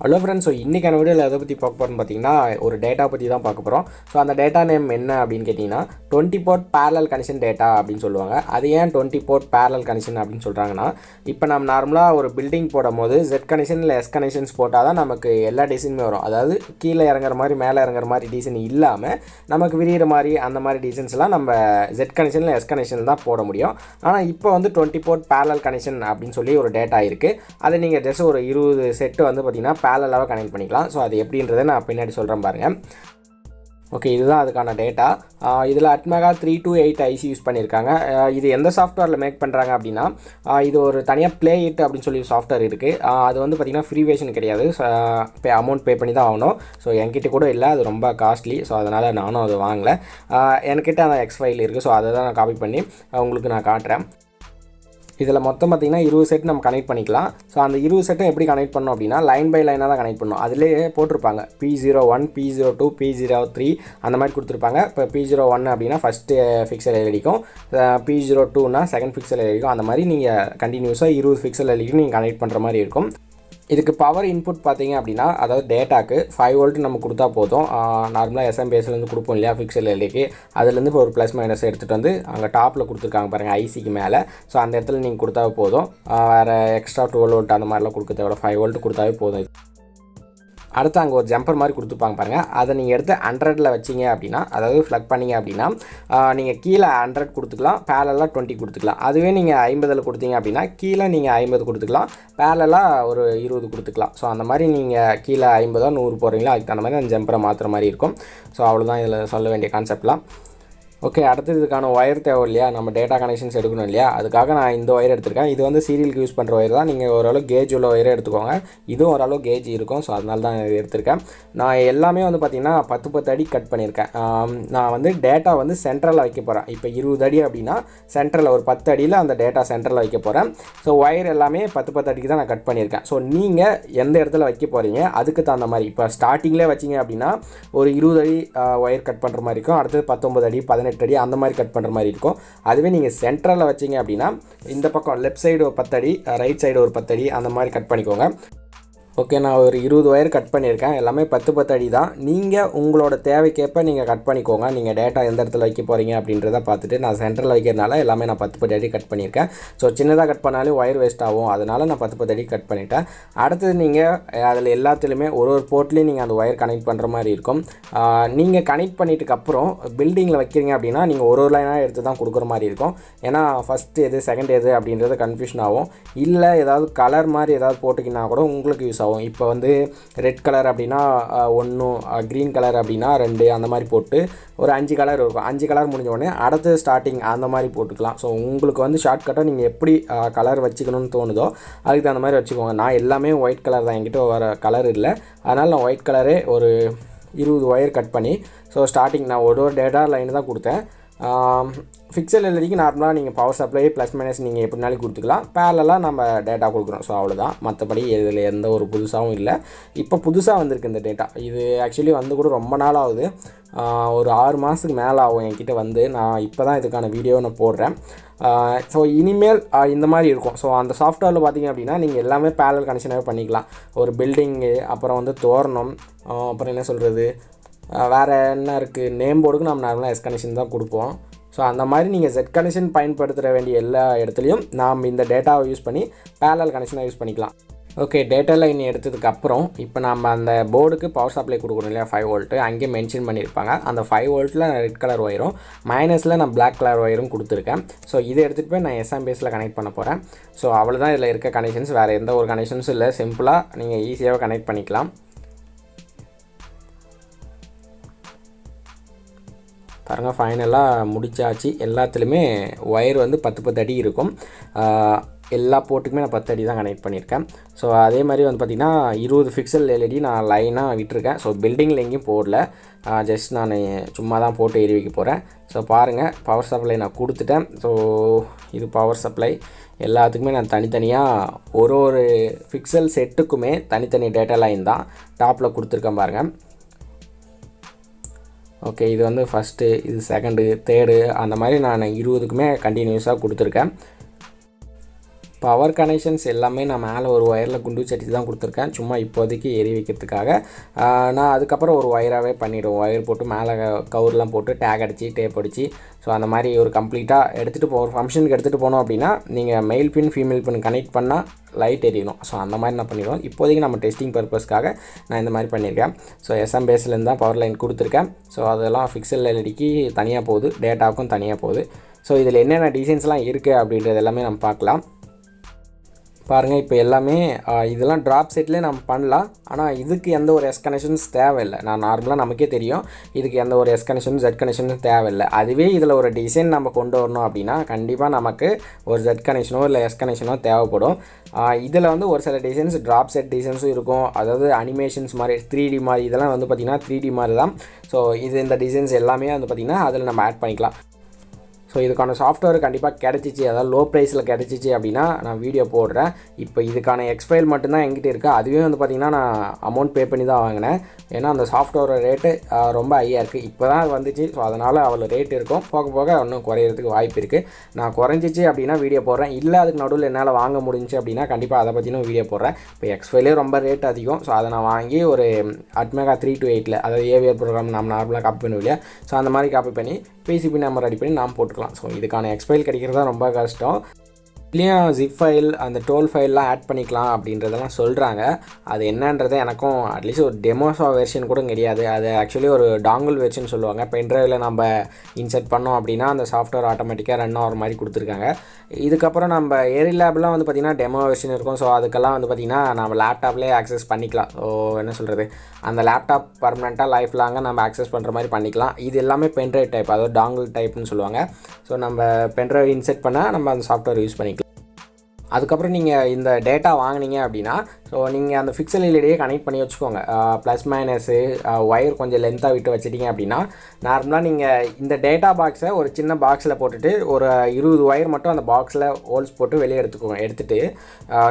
Hello friends, so இன்றைக்கான வீடியோவில் எதை பற்றி பார்க்க போகிறோம்னு பார்த்தீங்கன்னா ஒரு டேட்டா பற்றி தான் பார்க்க போகிறோம். ஸோ அந்த டேட்டா நேம் என்ன அப்படின்னு கேட்டிங்கன்னா 20 போர்ட் பேரலல் கனெக்ஷன் டேட்டா அப்படின்னு சொல்லுவாங்க. அது ஏன் 20 போர்ட் பேரலல் கனெக்ஷன் அப்படின்னு சொல்கிறாங்கன்னா, இப்போ நம்ம நார்மலாக ஒரு பில்டிங் போடும் போது Z கனெக்ஷன் இல்லை S கனெக்ஷன்ஸ் போட்டால் தான் நமக்கு எல்லா டிசைனுமே வரும். அதாவது கீழே இறங்குற மாதிரி மேலே இறங்குற மாதிரி டிசைன் இல்லாமல் நமக்கு விரிகிற மாதிரி அந்த மாதிரி டிசைன்ஸ்லாம் நம்ம Z கனெக்ஷன் இல்லை S கனெக்ஷன் தான் போட முடியும். ஆனால் இப்போ வந்து 20 போர்ட் பேரலல் கனெக்ஷன் அப்படின்னு சொல்லி ஒரு டேட்டா இருக்குது. அதை நீங்கள் ஜஸ்ட் ஒரு 20 செட்டு வந்து பார்த்திங்கன்னா பேரலாக கனெக்ட் பண்ணிக்கலாம். ஸோ அது எப்படின்றத நான் பின்னாடி சொல்கிறேன் பாருங்கள். ஓகே, இதுதான் அதுக்கான டேட்டா. இதில் அட்மேகா 328 ஐசி யூஸ் பண்ணியிருக்காங்க. இது எந்த சாஃப்ட்வேரில் மேக் பண்ணுறாங்க அப்படின்னா, இது ஒரு தனியாக ப்ளே இட் அப்படின்னு சொல்லி சாஃப்ட்வேர் இருக்குது. அது வந்து பார்த்திங்கன்னா ஃப்ரீ வேர்ஷன் கிடையாது, அமௌண்ட் பே பண்ணி தான் ஆகணும். ஸோ என்கிட்ட கூட இல்லை, அது ரொம்ப காஸ்ட்லி. ஸோ அதனால் நானும் அது வாங்கலை. என்கிட்ட அந்த எக்ஸ் ஃபைல் இருக்குது. ஸோ அதை தான் நான் காப்பி பண்ணி உங்களுக்கு நான் காட்டுறேன். இதில் மொத்தம் பார்த்திங்கன்னா 20 செட் நம்ம கனெக்ட் பண்ணிக்கலாம். ஸோ அந்த 20 செட்டும் எப்படி கனெக்ட் பண்ணோம் அப்படின்னா, லைன் பை லைனாக தான் கனெக்ட் பண்ணணும். அதிலே போட்டிருப்பாங்க P01, P02, P03 அந்த மாதிரி கொடுத்துருப்பாங்க. இப்போ P01 அப்படின்னா ஃபஸ்ட்டு ஃபிக்சல் எல்இடிக்கும், P02னா செகண்ட் ஃபிக்சல் எல்இடிக்கும். அந்த மாதிரி நீங்கள் கண்டினியூஸாக 20 ஃபிக்சல் எல்இடிக்கும் நீங்கள் கனெக்ட் பண்ணுற மாதிரி இருக்கும். இதுக்கு பவர் இன்புட் பார்த்தீங்க அப்படின்னா, அதாவது டேட்டாக்கு 5 வோல்ட் நம்ம கொடுத்தா போதும். நார்மலாக எஸ்எம்பிஎஸ்லேருந்து கொடுப்போம் இல்லையா ஃபிக்சல் எல்இடிக்கு, அதுலேருந்து இப்போ ஒரு ப்ளஸ் மைனஸ் எடுத்துகிட்டு வந்து அங்கே டாப்பில் கொடுத்துருக்காங்க பாருங்கள் ஐசிக்கு மேலே. ஸோ அந்த இடத்துல நீங்கள் கொடுத்தா போதும். வேறு எக்ஸ்ட்ரா 12 வோல்ட் அந்த மாதிரிலாம் கொடுக்க தேவை, 5 வோல்ட் கொடுத்தாவே போதும். அடுத்து அங்கே ஒரு ஜம்பர் மாதிரி கொடுத்துருப்பாங்க பாருங்கள். அதை நீங்கள் எடுத்து 100ல் வச்சிங்க அப்படின்னா, அதாவது ஃப்ளக் பண்ணிங்க அப்படின்னா நீங்கள் கீழே 100 கொடுத்துக்கலாம், பேரலாக 20 கொடுத்துக்கலாம். அதுவே நீங்கள் 50ல் கொடுத்தீங்க அப்படின்னா கீழே நீங்கள் 50 கொடுத்துக்கலாம், பேரலாக ஒரு 20 கொடுத்துக்கலாம். ஸோ அந்த மாதிரி நீங்கள் கீழே 50 100 போடுறீங்களா, அதுக்கு தகுந்த மாதிரி அந்த ஜம்பரை மாற்றுற மாதிரி இருக்கும். ஸோ அவ்வளோதான் இதில் சொல்ல வேண்டிய கான்செப்ட்லாம். ஓகே, அடுத்தது இதுக்கான ஒயர் தேவை இல்லையா, நம்ம டேட்டா கனெக்ஷன்ஸ் எடுக்கணும் இல்லையா, அதுக்காக நான் இந்த ஒயர் எடுத்திருக்கேன். இது வந்து சீரியலுக்கு யூஸ் பண்ணுற ஒயர் தான். நீங்கள் ஓரளவு கேஜ் உள்ள ஒயரை எடுத்துக்கோங்க. இதுவும் ஓரளவு கேஜ் இருக்கும். ஸோ அதனால தான் இது எடுத்திருக்கேன். நான் எல்லாமே வந்து பார்த்திங்கன்னா 10 அடி கட் பண்ணியிருக்கேன். நான் வந்து டேட்டா வந்து சென்ட்ரலில் வைக்க போகிறேன். இப்போ 20 அடி அப்படின்னா சென்ட்ரலில் ஒரு 10 அடியில் அந்த டேட்டா சென்ட்ரலில் வைக்க போகிறேன். ஸோ ஒயர் எல்லாமே 10 அடிக்கு தான் நான் கட் பண்ணியிருக்கேன். ஸோ நீங்கள் எந்த இடத்துல வைக்க போகிறீங்க அதுக்கு தகுந்த மாதிரி, இப்போ ஸ்டார்டிங்லேயே வச்சிங்க அப்படின்னா ஒரு 20 அடி ஒயர் கட் பண்ணுற மாதிரி இருக்கும். அடுத்தது 19 அடி 18 அடி அந்த மாதிரி கட் பண்ணுற மாதிரி இருக்கும். அதுவே நீங்கள் சென்ட்ரலில் வச்சிங்க அப்படின்னா இந்த பக்கம் லெஃப்ட் சைடு ஒரு 10 அடி, ரைட் சைடு ஒரு 10 அடி அந்த மாதிரி கட் பண்ணிக்கோங்க. ஓகே, நான் ஒரு 20 ஒயர் கட் பண்ணியிருக்கேன். எல்லாமே 10 அடி தான். நீங்கள் உங்களோட தேவைக்கேற்ப நீங்கள் கட் பண்ணிக்கோங்க. நீங்கள் டேட்டா எந்த இடத்துல வைக்க போகிறீங்க அப்படின்றத பார்த்துட்டு, நான் சென்டரில் வைக்கிறதுனால எல்லாமே நான் 10 அடி கட் பண்ணியிருக்கேன். ஸோ சின்னதாக கட் பண்ணாலும் ஒயர் வேஸ்ட் ஆகும், அதனால் நான் 10 அடி கட் பண்ணிட்டேன். அடுத்தது நீங்கள் அதில் எல்லாத்துலேயுமே ஒரு போர்ட்லேயும் நீங்கள் அந்த ஒயர் கனெக்ட் பண்ணுற மாதிரி இருக்கும். நீங்கள் கனெக்ட் பண்ணிட்டுக்கப்புறம் பில்டிங்கில் வைக்கிறீங்க அப்படின்னா நீங்கள் ஒரு லைனாக எடுத்து தான் கொடுக்குற மாதிரி இருக்கும். ஏன்னா ஃபஸ்ட்டு எது செகண்ட் எது அப்படின்றது கன்ஃபியூஷன் ஆகும். இல்லை ஏதாவது கலர் மாதிரி ஏதாவது போட்டுக்கினா கூட உங்களுக்கு யூஸ் ஆகும். இப்போ வந்து ரெட் கலர் அப்படின்னா 1, க்ரீன் கலர் அப்படின்னா 2 அந்த மாதிரி போட்டு ஒரு 5 கலர் இருக்கும். 5 கலர் முடிஞ்ச உடனே அடுத்து ஸ்டார்டிங் அந்த மாதிரி போட்டுக்கலாம். ஸோ உங்களுக்கு வந்து ஷார்ட்கட்டாக நீங்கள் எப்படி கலர் வச்சுக்கணும்னு தோணுதோ அதுக்கு தகுந்த மாதிரி வச்சுக்கோங்க. நான் எல்லாமே ஒயிட் கலர் தான், என்கிட்ட வர கலர் இல்லை. அதனால் நான் ஒயிட் கலரே ஒரு 20 ஒயர் கட் பண்ணி, ஸோ ஸ்டார்டிங் நான் ஒரு டேட்டா லைன் தான் கொடுத்தேன். ஃபிக்சல் எல்இடிக்கு நார்மலாக நீங்கள் பவர் சப்ளை ப்ளஸ் மைனஸ் நீங்கள் எப்படினாலும் கொடுத்துக்கலாம். பேரலாக நம்ம டேட்டா கொடுக்குறோம். ஸோ அவ்வளோதான், மற்றபடி இதில் எந்த ஒரு புதுசாகவும் இல்லை. இப்போ புதுசாக வந்திருக்கு இந்த டேட்டா. இது ஆக்சுவலி வந்து கூட ரொம்ப நாள் ஆகுது, ஒரு 6 மாதத்துக்கு மேலே ஆகும் என்கிட்ட வந்து. நான் இப்போ தான் இதுக்கான வீடியோ நான் போடுறேன். ஸோ இனிமேல் இந்த மாதிரி இருக்கும். ஸோ அந்த சாஃப்ட்வேரில் பார்த்திங்க அப்படின்னா நீங்கள் எல்லாமே பேரலல் கனெக்ஷனாகவே பண்ணிக்கலாம். ஒரு பில்டிங்கு, அப்புறம் வந்து தோரணம், அப்புறம் என்ன சொல்கிறது, வேறு என்ன இருக்குது, நேம் போர்டுக்கு நம்ம நார்மலாக எஸ் கனெக்ஷன் தான் கொடுப்போம். ஸோ அந்த மாதிரி நீங்கள் Z கனெக்ஷன் பயன்படுத்த வேண்டிய எல்லா இடத்துலையும் நாம் இந்த டேட்டாவை யூஸ் பண்ணி பேரலல் கனெக்ஷனாக யூஸ் பண்ணிக்கலாம். ஓகே, டேட்டா லைன் எடுத்ததுக்கப்புறம் இப்போ நம்ம அந்த போர்டுக்கு பவர் சப்ளை கொடுக்கணும் இல்லையா 5 வோல்ட்டு, அங்கேயே மென்ஷன் பண்ணியிருப்பாங்க. அந்த 5 வோல்ட்டில் ரெட் கலர் ஒயரும் மைனஸில் நான் பிளாக் கலர் ஒயரும் கொடுத்துருக்கேன். ஸோ இதை எடுத்துகிட்டு போய் நான் எஸ்எம்பிஎஸில் கனெக்ட் பண்ண போகிறேன். ஸோ அவ்வளோதான் இதில் இருக்க கனெக்ஷன்ஸ். வேறு எந்த ஒரு கனெக்ஷன்ஸும் இல்லை. சிம்பிளாக நீங்கள் ஈஸியாக கனெக்ட் பண்ணிக்கலாம். பாருங்கள், ஃபைனலாக முடிச்சாச்சு. எல்லாத்துலேயுமே ஒயர் வந்து 10 அடி இருக்கும். எல்லா போர்ட்டுக்குமே நான் 10 அடி தான் கனெக்ட் பண்ணியிருக்கேன். ஸோ அதே மாதிரி வந்து பார்த்திங்கன்னா 20 ஃபிக்சல் எல்இடி நான் லைனாக விட்டுருக்கேன். ஸோ பில்டிங்கில் எங்கேயும் போடல, ஜஸ்ட் நான் சும்மா தான் போட்டு எரி வைக்க போகிறேன். ஸோ பாருங்கள், பவர் சப்ளை நான் கொடுத்துட்டேன். ஸோ இது பவர் சப்ளை. எல்லாத்துக்குமே நான் தனித்தனியாக ஒரு ஃபிக்சல் செட்டுக்குமே தனித்தனி டேட்டா லைன் தான் டாப்பில் கொடுத்துருக்கேன் பாருங்கள். ஓகே, இது வந்து ஃபஸ்ட்டு, இது செகண்டு, தேர்டு அந்த மாதிரி நான் 20க்குமே கண்டினியூஸாக கொடுத்துருக்கேன். பவர் கனெக்ஷன்ஸ் எல்லாமே நான் மேலே ஒரு ஒயரில் குண்டு சட்டி தான் கொடுத்துருக்கேன், சும்மா இப்போதைக்கு எரி வைக்கிறதுக்காக. நான் அதுக்கப்புறம் ஒரு ஒயராகவே பண்ணிவிடுவோம். ஒயர் போட்டு மேலே கவர்லாம் போட்டு டேக் அடித்து டேப் அடித்து ஸோ அந்த மாதிரி ஒரு கம்ப்ளீட்டாக எடுத்துகிட்டு ஒரு ஃபங்க்ஷனுக்கு எடுத்துகிட்டு போனோம் அப்படின்னா நீங்கள் மெயில் பின் ஃபீமேல் பின் கனெக்ட் பண்ணால் லைட் எரியணும். ஸோ அந்த மாதிரி நான் பண்ணிடுவோம். இப்போதைக்கு நம்ம டெஸ்டிங் பர்பஸ்க்காக நான் இந்த மாதிரி பண்ணியிருக்கேன். ஸோ எஸ்எம் பேஸ்லேருந்து தான் பவர் லைன் கொடுத்துருக்கேன். ஸோ அதெல்லாம் ஃபிக்சல் எல்இடிக்கு தனியாக போகுது, டேட்டாவுக்கும் தனியாக போகுது. ஸோ இதில் என்னென்ன டிசைன்ஸ்லாம் இருக்குது அப்படின்றது எல்லாமே நம்ம பார்க்கலாம். பாருங்கள், இப்போ எல்லாமே இதெல்லாம் ட்ராப் செட்லேயே நம்ம பண்ணலாம். ஆனால் இதுக்கு எந்த ஒரு எஸ் கனெக்ஷன்ஸ் தேவையில்லை. நான் நார்மலாக நமக்கே தெரியும் இதுக்கு எந்த ஒரு எஸ் கனெக்ஷன் ஜெட் கனெக்ஷனும் தேவையில்லை. அதுவே இதில் ஒரு டிசைன் நம்ம கொண்டு வரணும் அப்படின்னா கண்டிப்பாக நமக்கு ஒரு ஜெட் கனெக்ஷனோ இல்லை எஸ் கனெக்ஷனோ தேவைப்படும். இதில் வந்து ஒரு சில டிசைன்ஸ் ட்ராப் செட் டிசைன்ஸும் இருக்கும், அதாவது அனிமேஷன்ஸ் மாதிரி 3D மாதிரி. இதெல்லாம் வந்து பார்த்திங்கன்னா 3D மாதிரி தான். ஸோ இந்த டிசைன்ஸ் எல்லாமே வந்து பார்த்திங்கன்னா அதில் நம்ம ஆட் பண்ணிக்கலாம். ஸோ இதுக்கான சாஃப்ட்வேர் கண்டிப்பாக கிடச்சிச்சு, அதாவது லோ ப்ரைஸில் கிடச்சிச்சு அப்படின்னா நான் வீடியோ போடுறேன். இப்போ இதுக்கான எக்ஸ்ஃபைல் மட்டும்தான் என்கிட்ட இருக்குது. அதுவே வந்து பார்த்திங்கன்னா நான் அமௌண்ட் பே பண்ணி தான் வாங்கினேன். ஏன்னா அந்த சாஃப்ட்வேர் ரேட்டு ரொம்ப ஹையாக இருக்குது. இப்போ தான் அது வந்துச்சு. ஸோ அதனால் அவ்வளோ ரேட் இருக்கும், போக போக இன்னும் குறையிறதுக்கு வாய்ப்பு இருக்குது. நான் குறைஞ்சிச்சு அப்படின்னா வீடியோ போடுறேன். இல்லை அதுக்கு நடுவில் என்னால் வாங்க முடிஞ்சு அப்படின்னா கண்டிப்பாக அதை பற்றினும் வீடியோ போடுறேன். இப்போ எக்ஸ்ஃபைலே ரொம்ப ரேட் அதிகம். ஸோ அதை நான் வாங்கி ஒரு அட்மேகா 328 அதாவது ஏவிஆர் ப்ரோக்ராம் நம்ம நார்மலாக காப்பி பண்ணுவோம் இல்லையா, ஸோ அந்த மாதிரி காப்பி பண்ணி பிசிபி நம்பர் ரெடி பண்ணி நாம் போட்டுக்கலாம். ஸோ இதுக்கான எக்ஸ்ஃபைல் கிடைக்கிறது தான் ரொம்ப கஷ்டம். இதுலேயும் ஜிப் ஃபைல் அந்த டோல் ஃபைல்லாம் ஆட் பண்ணிக்கலாம் அப்படின்றதெல்லாம் சொல்கிறாங்க. அது என்னன்றது எனக்கும் அட்லீஸ்ட் ஒரு டெமோஸா வெர்ஷன் கூட கிடையாது. அது ஆக்சுவலி ஒரு டாங்கிள் வெர்ஷன் சொல்லுவாங்க. பென்ட்ரைவில் நம்ம இன்சர்ட் பண்ணோம் அப்படின்னா அந்த சாஃப்ட்வேர் ஆட்டோமேட்டிக்காக ரன் ஆகிற மாதிரி கொடுத்துருக்காங்க. இதுக்கப்புறம் நம்ம ஏரிலாப்லாம் வந்து பார்த்திங்கன்னா டெமோ வெர்ஷன் இருக்கும். ஸோ அதுக்கெல்லாம் வந்து பார்த்திங்கன்னா நம்ம லேப்டாப்லேயே ஆக்சஸ் பண்ணிக்கலாம். ஸோ என்ன சொல்கிறது, அந்த லேப்டாப் பர்மனெண்ட்டாக லைஃப் லாங்காக நம்ம ஆக்சஸ் பண்ணுற மாதிரி பண்ணிக்கலாம். இது எல்லாமே பென்ட்ரைவ் டைப், அதாவது டாங்கிள் டைப்னு சொல்லுவாங்க. ஸோ நம்ம பென்ட்ரைவ் இன்சர்ட் பண்ணால் நம்ம அந்த சாஃப்ட்வேர் யூஸ் பண்ணிக்கலாம். அதுக்கப்புறம் நீங்கள் இந்த டேட்டா வாங்கினீங்க அப்படின்னா ஸோ நீங்கள் அந்த ஃபிக்சல் எல்இடியே கனெக்ட் பண்ணி வச்சுக்கோங்க. ப்ளஸ் மைனஸு ஒயர் கொஞ்சம் லென்த்தாக விட்டு வச்சுட்டிங்க அப்படின்னா நார்மலாக நீங்கள் இந்த டேட்டா பாக்ஸை ஒரு சின்ன பாக்ஸில் போட்டுட்டு ஒரு 20 ஒயர் மட்டும் அந்த பாக்ஸில் ஹோல்ஸ் போட்டு வெளியே எடுத்துக்கோங்க. எடுத்துகிட்டு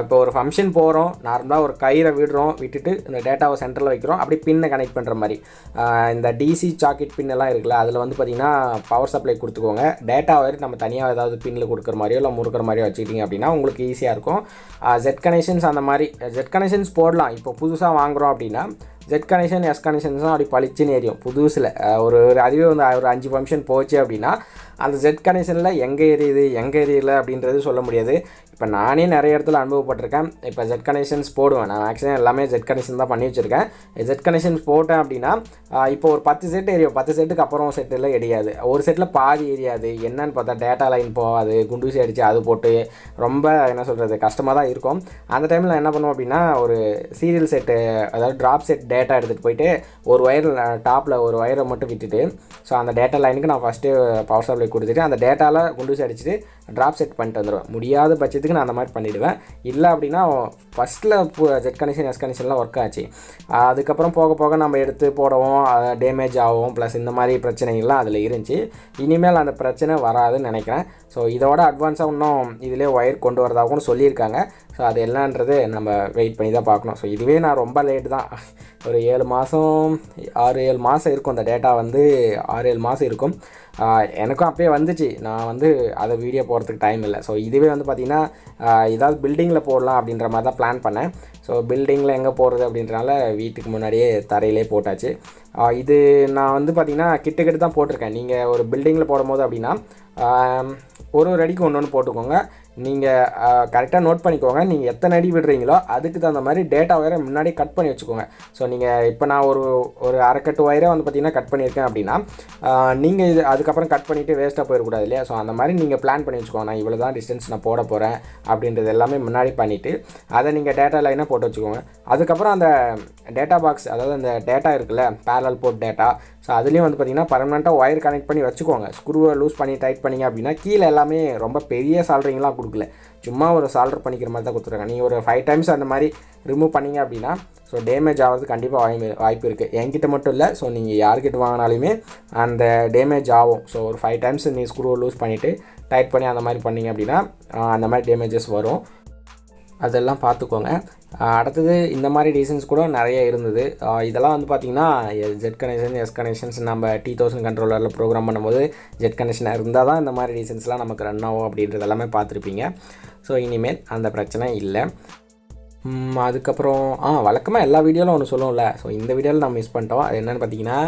இப்போ ஒரு ஃபங்க்ஷன் போகிறோம், நார்மலாக ஒரு கயிறை விட்டுட்டு இந்த டேட்டாவை சென்டரில் வைக்கிறோம், அப்படி பின்னை கனெக்ட் பண்ணுற மாதிரி. இந்த டிசி சாக்கெட் பின்னெல்லாம் இருக்குல்ல, அதில் வந்து பார்த்திங்கன்னா பவர் சப்ளை கொடுத்துக்கோங்க. டேட்டா ஒயர் நம்ம தனியாக ஏதாவது பின்னில் கொடுக்குற மாதிரியோ இல்லை முறுக்கிற மாதிரியோ வச்சுக்கிட்டிங்க அப்படின்னா உங்களுக்கு ஈஸியாக இருக்கும். ஜெட் கனெக்ஷன்ஸ் அந்த மாதிரி ஜெட் கனெக்ஷன்ஸ் போடலாம். இப்போ புதுசாக வாங்குகிறோம் அப்படின்னா ஜெட் கனெக்ஷன் எஸ் கனெக்ஷன்ஸ் தான் அப்படி பளிச்சுன்னு எரியும் புதுசில். அதுவே வந்து ஒரு 5 ஃபங்க்ஷன் போச்சு அப்படின்னா அந்த ஜெட் கனெக்ஷனில் எங்கே எரியல அப்படின்றது சொல்ல முடியாது. இப்போ நானே நிறைய இடத்துல அனுபவப்பட்டிருக்கேன். இப்போ ஜெட் கனெக்ஷன்ஸ் போடுவேன், நான் மேக்ஸிமம் எல்லாமே ஜெட் கனெக்ஷன் தான் பண்ணி வச்சுருக்கேன். ஜெட் கனெக்ஷன்ஸ் போட்டேன் அப்படின்னா இப்போ ஒரு 10 செட் எரியும், 10 செட்டுக்கு அப்புறம் செட்டில் எரியாது, ஒரு செட்டில் பாதி எரியாது. என்னன்னு பார்த்தா டேட்டா லைன் போகாது, குண்டூசி அடித்து அது போட்டு ரொம்ப என்ன சொல்கிறது கஷ்டமாக தான் இருக்கும். அந்த டைமில் நான் என்ன பண்ணுவோம் அப்படின்னா ஒரு சீரியல் செட்டு, அதாவது ட்ராப் செட் டேட்டா எடுத்துகிட்டு போயிட்டு ஒரு ஒயர் டாப்பில் ஒரு ஒயரை மட்டும் விட்டுட்டு ஸோ அந்த டேட்டா லைனுக்கு நான் ஃபஸ்ட்டு பவர் சப்ளை கொடுத்துட்டு அந்த டேட்டாவில் குண்டூசி அடிச்சுட்டு ட்ராப் செட் பண்ணிட்டு வந்துடுவேன். முடியாத பட்சத்துக்கு நான் அந்த மாதிரி பண்ணிவிடுவேன். இல்லை அப்படின்னா ஃபஸ்ட்டில் ஜெட் கனெக்ஷன் எஸ் கனெக்ஷன்லாம் ஒர்க் ஆச்சு, அதுக்கப்புறம் போக போக நம்ம எடுத்து போடவும் டேமேஜ் ஆகும், ப்ளஸ் இந்த மாதிரி பிரச்சனைகள்லாம் அதில் இருந்துச்சு. இனிமேல் அந்த பிரச்சனை வராதுன்னு நினைக்கிறேன். ஸோ இதோட அட்வான்ஸாக இன்னும் இதிலே ஒயர் கொண்டு வரதாகவும் சொல்லியிருக்காங்க. ஸோ அது என்னன்றது நம்ம வெயிட் பண்ணி தான் பார்க்கணும். ஸோ இதுவே நான் ரொம்ப லேட்டு தான், ஒரு 7 மாதம் 6-7 மாதம் இருக்கும். அந்த டேட்டா வந்து 6-7 மாதம் இருக்கும். எனக்கும் அப்பயே வந்துச்சு, நான் வந்து அதை வீடியோ போடுறதுக்கு டைம் இல்லை. ஸோ இதுவே வந்து பார்த்திங்கன்னா ஏதாவது பில்டிங்கில் போடலாம் அப்படின்ற மாதிரி தான் பிளான் பண்ணேன். ஸோ பில்டிங்கில் எங்கே போடுறது அப்படின்றனால வீட்டுக்கு முன்னாடியே தரையிலே போட்டாச்சு. இது நான் வந்து பார்த்திங்கன்னா கிட்ட தான் போட்டிருக்கேன். நீங்கள் ஒரு பில்டிங்கில் போடும்போது அப்படின்னா ஒரு அடிக்கு ஒன்று போட்டுக்கோங்க. நீங்கள் கரெக்டாக நோட் பண்ணிக்கோங்க, நீங்கள் எத்தனை அடி விடுறீங்களோ அதுக்கு தகுந்த மாதிரி டேட்டா ஒயரை முன்னாடி கட் பண்ணி வச்சுக்கோங்க. ஸோ நீங்கள் இப்போ நான் ஒரு அரைக்கட்டு ஒயரை வந்து பார்த்திங்கன்னா கட் பண்ணியிருக்கேன் அப்படின்னா நீங்கள் இது அதுக்கப்புறம் கட் பண்ணிவிட்டு வேஸ்ட்டாக போயிடக்கூடாது இல்லையா. ஸோ அந்த மாதிரி நீங்கள் பிளான் பண்ணி வச்சுக்கோங்க. நான் இவ்வளோ தான் டிஸ்டன்ஸ் நான் போட போகிறேன் அப்படின்றது எல்லாமே முன்னாடி பண்ணிவிட்டு அதை நீங்கள் டேட்டா லைனாக போட்டு வச்சுக்கோங்க. அதுக்கப்புறம் அந்த டேட்டா பாக்ஸ், அதாவது அந்த டேட்டா இருக்குல்ல பேரலல் போர்ட் டேட்டா, ஸோ அதுலேயும் வந்து பார்த்திங்கன்னா பர்மனெண்ட்டாக ஒயர் கனெக்ட் பண்ணி வச்சுக்கோங்க. ஸ்க்ரூவை லூஸ் பண்ணி டைட் பண்ணிங்க அப்படின்னா கீழே எல்லாமே ரொம்ப பெரிய சால்ட்ரிங்லாம் கொடுக்கல, சும்மா ஒரு சால்டர் பண்ணிக்கிற மாதிரி தான் கொடுத்துருக்காங்க. நீங்கள் ஒரு 5 டைம்ஸ் அந்த மாதிரி ரிமூவ் பண்ணிங்க அப்படின்னா ஸோ டேமேஜ் ஆகிறது கண்டிப்பாக வாய்ப்பு இருக்குது. என்கிட்ட மட்டும் இல்லை, ஸோ நீங்கள் யார்கிட்ட வாங்கினாலுமே அந்த டேமேஜ் ஆகும். ஸோ ஒரு 5 டைம்ஸ் நீங்கள் ஸ்க்ரூவை லூஸ் பண்ணிவிட்டு டைட் பண்ணி அந்த மாதிரி பண்ணிங்க அப்படின்னா அந்த மாதிரி டேமேஜஸ் வரும். அதெல்லாம் பார்த்துக்கோங்க. அடுத்தது இந்த மாதிரி டிசைன்ஸ் கூட நிறைய இருந்தது. இதெல்லாம் வந்து பார்த்திங்கன்னா ஜெட் கனெக்ஷன் எஸ் கனெக்ஷன்ஸ் நம்ம T1000 கண்ட்ரோலரில் ப்ரோக்ராம் பண்ணும்போது ஜெட் கனெக்ஷன் இருந்தால் தான் இந்த மாதிரி டிசைன்ஸ்லாம் நமக்கு ரன் ஆகும் அப்படின்றது எல்லாமே பார்த்துருப்பீங்க. ஸோ இனிமேல் அந்த பிரச்சனை இல்லை. அதுக்கப்புறம் வழக்கமாக எல்லா வீடியோவில் ஒன்று சொல்லுவோம்ல, ஸோ இந்த வீடியோவில் நம்ம மிஸ் பண்ணிட்டோம். அது என்னென்னு பார்த்தீங்கன்னா,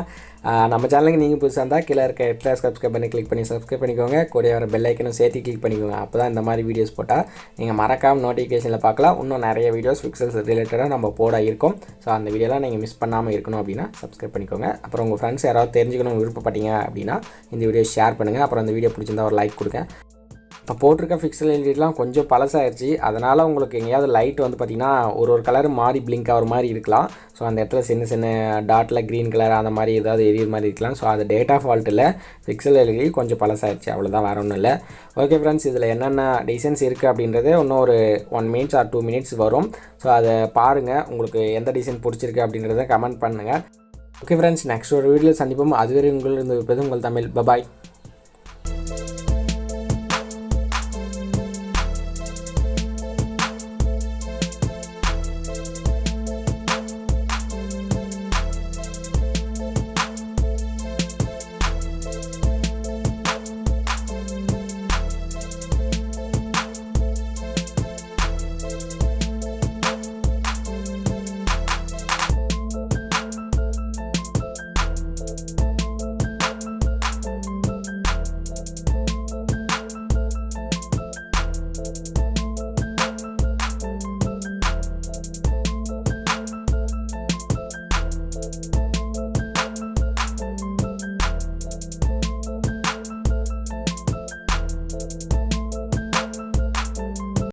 நம்ம சேனலுக்கு நீங்கள் புதுசாக இருந்தால் கீழே இருக்க ஹெட்டில் சப்ஸ்கிரைப் பண்ணி கிளிக் பண்ணி சப்ஸ்கிரைப் பண்ணிக்கோங்க. கூட வர பெல் ஐக்கனும் சேர்த்து கிளிக் பண்ணிக்கோங்க. அப்போ தான் இந்த மாதிரி வீடியோஸ் போட்டால் நீங்கள் மறக்காமல் நோட்டிஃபிகேஷனில் பார்க்கலாம். இன்னும் நிறைய வீடியோஸ் பிக்சல்ஸ் ரிலேட்டடாக நம்ம போட இருக்கும். ஸோ அந்த வீடியோலாம் நீங்கள் மிஸ் பண்ணாமல் இருக்கணும் அப்படின்னா சப்ஸ்கிரைப் பண்ணிக்கோங்க. அப்புறம் உங்கள் ஃப்ரெண்ட்ஸ் யாராவது தெரிஞ்சுக்கணும் விருப்பப்பட்டீங்க அப்படின்னா இந்த வீடியோ ஷேர் பண்ணுங்கள். அப்புறம் அந்த வீடியோ பிடிச்சிருந்தா ஒரு லைக் கொடுங்க. இப்போ போட்டிருக்க பிக்சல் எல்இடிலாம் கொஞ்சம் பழசாயிருச்சு. அதனால் உங்களுக்கு எங்கேயாவது லைட் வந்து பார்த்திங்கன்னா ஒரு கலர் மாறி பிளிங்க் ஆகிற மாதிரி இருக்கலாம். ஸோ அந்த இடத்துல சின்ன சின்ன டாட்டில் க்ரீன் கலர் அந்த மாதிரி ஏதாவது எரியிற மாதிரி இருக்கலாம். ஸோ அது டேட்டா ஃபால்ட்டில் பிக்சல் எல்இடி கொஞ்சம் பழசாயிருச்சு, அவ்வளோதான், வேறு ஒன்றும் இல்லை. ஓகே ஃப்ரெண்ட்ஸ், இதில் என்னென்ன டிசைன்ஸ் இருக்குது அப்படின்றது இன்னும் ஒரு 1 minutes or 2 minutes வரும். ஸோ அதை பாருங்கள், உங்களுக்கு எந்த டிசைன் பிடிச்சிருக்கு அப்படின்றத கமெண்ட் பண்ணுங்கள். ஓகே ஃப்ரெண்ட்ஸ், நெக்ஸ்ட் ஒரு வீடியோவில் சந்திப்போம். அதுவரை உங்களிருந்து உங்கள் தமிழ். பாய்.